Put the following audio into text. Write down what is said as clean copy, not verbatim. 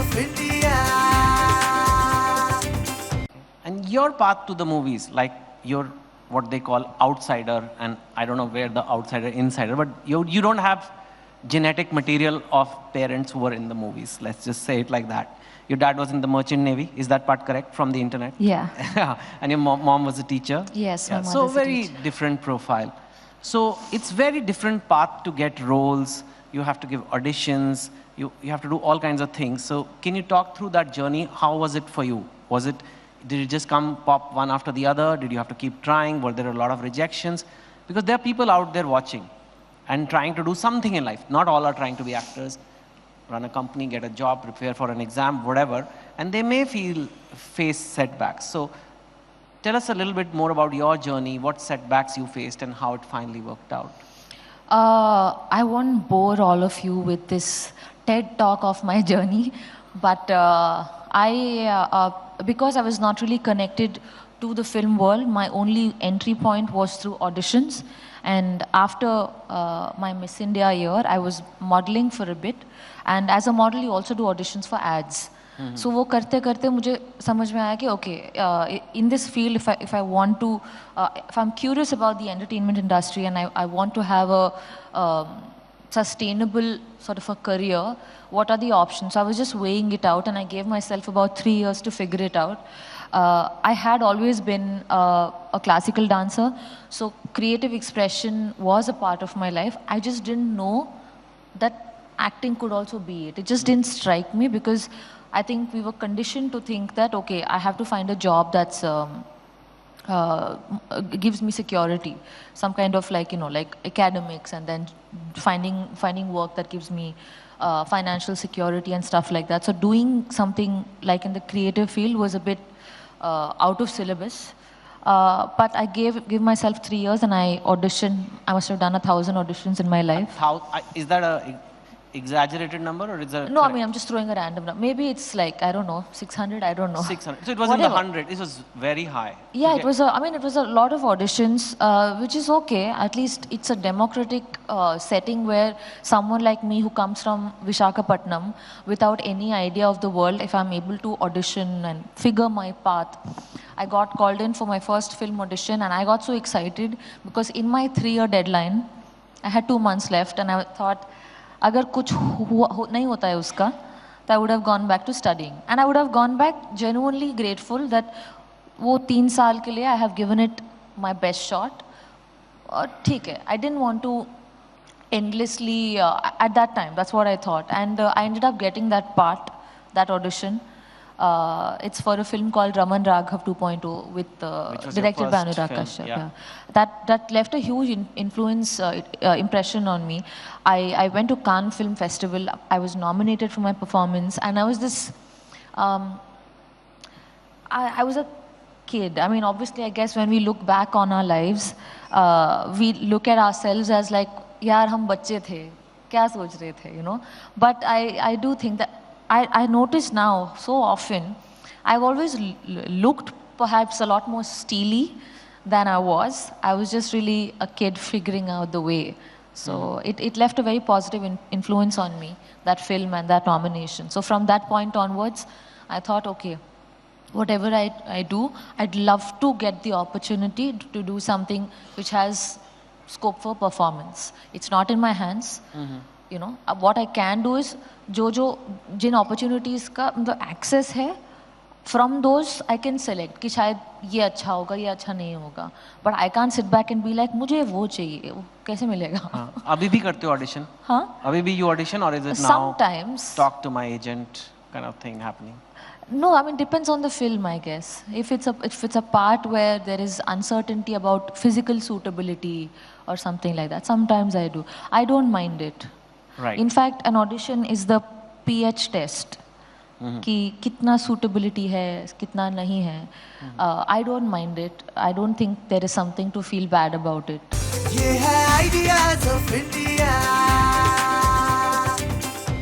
of India. And your path to the movies, like you're what they call outsider, and I don't know where the outsider, insider, but you don't have genetic material of parents who were in the movies. Let's just say it like that. Your dad was in the Merchant Navy. Is that part correct from the internet? Yeah. And your mom was a teacher? Yes, my Yeah. mother's So a very teacher. different profile. So it's very different path to get roles. You have to give auditions. You have to do all kinds of things. So can you talk through that journey? How was it for you? Did it just come pop one after the other? Did you have to keep trying? Were there a lot of rejections? Because there are people out there watching and trying to do something in life. Not all are trying to be actors, run a company, get a job, prepare for an exam, whatever. And they may face setbacks. So tell us a little bit more about your journey, what setbacks you faced and how it finally worked out. I won't bore all of you with this TED talk of my journey, but because I was not really connected to the film world, my only entry point was through auditions. And after my Miss India year, I was modeling for a bit. And as a model, you also do auditions for ads. So वो करते करते मुझे समझ में आया कि okay, in this field, if I want to, if I'm curious about the entertainment industry and I want to have a sustainable sort of a career, what are the options? So I was just weighing it out, and I gave myself about 3 years to figure it out. I had always been a classical dancer, so creative expression was a part of my life. I just didn't know that acting could also be it. It just didn't strike me because I think we were conditioned to think that, okay, I have to find a job that's gives me security, some kind of like, like academics, and then finding work that gives me financial security and stuff like that. So doing something like in the creative field was a bit out of syllabus. But I give myself 3 years and I auditioned. I must have done 1,000 auditions in my life. Is that a exaggerated number or is that? No, I mean, I'm just throwing a random number. Maybe it's like, I don't know, 600, I don't know. 600. So it was in the 100. It was very high. Yeah, it was it was a lot of auditions, which is okay. At least it's a democratic setting where someone like me who comes from Vishakhapatnam without any idea of the world, if I'm able to audition and figure my path. I got called in for my first film audition and I got so excited because in my 3-year deadline, I had 2 months left and I thought, अगर कुछ नहीं होता है उसका, तो I would have gone back to studying. And I would have gone back genuinely grateful that वो 3 साल के लिए I have given it my best shot. और ठीक है, I didn't want to endlessly, at that time, that's what I thought. And I ended up getting that part, that audition. It's for a film called Raman Raghav 2.0 with directed by Anurag Kashyap. Yeah. That left a huge impression on me. I went to Cannes Film Festival. I was nominated for my performance, and I was this. I was a kid. I mean, obviously, I guess when we look back on our lives, we look at ourselves as like, यार हम बच्चे थे, क्या सोच रहे थे, you know. But I do think that. I notice now so often, I've always looked perhaps a lot more steely than I was. I was just really a kid figuring out the way. So it left a very positive influence on me, that film and that nomination. So from that point onwards, I thought, okay, whatever I do, I'd love to get the opportunity to do something which has scope for performance. It's not in my hands. You know, what I can do is Jin opportunities का मतलब access है, from those I can select कि शायद ये अच्छा होगा, ये अच्छा नहीं होगा. But I can't sit back and be like मुझे वो चाहिए, वो कैसे मिलेगा? अभी भी करते हो audition? हाँ? अभी भी you audition or is it now? Sometimes. Talk to my agent kind of thing happening. No, I mean depends on the film, I guess. If it's a part where there is uncertainty about physical suitability or something like that, sometimes I do. I don't mind it. Right. In fact, an audition is the PH test. कि कितना suitability है, कितना नहीं है. I don't mind it. I don't think there is something to feel bad about it. ये है Ideas of India.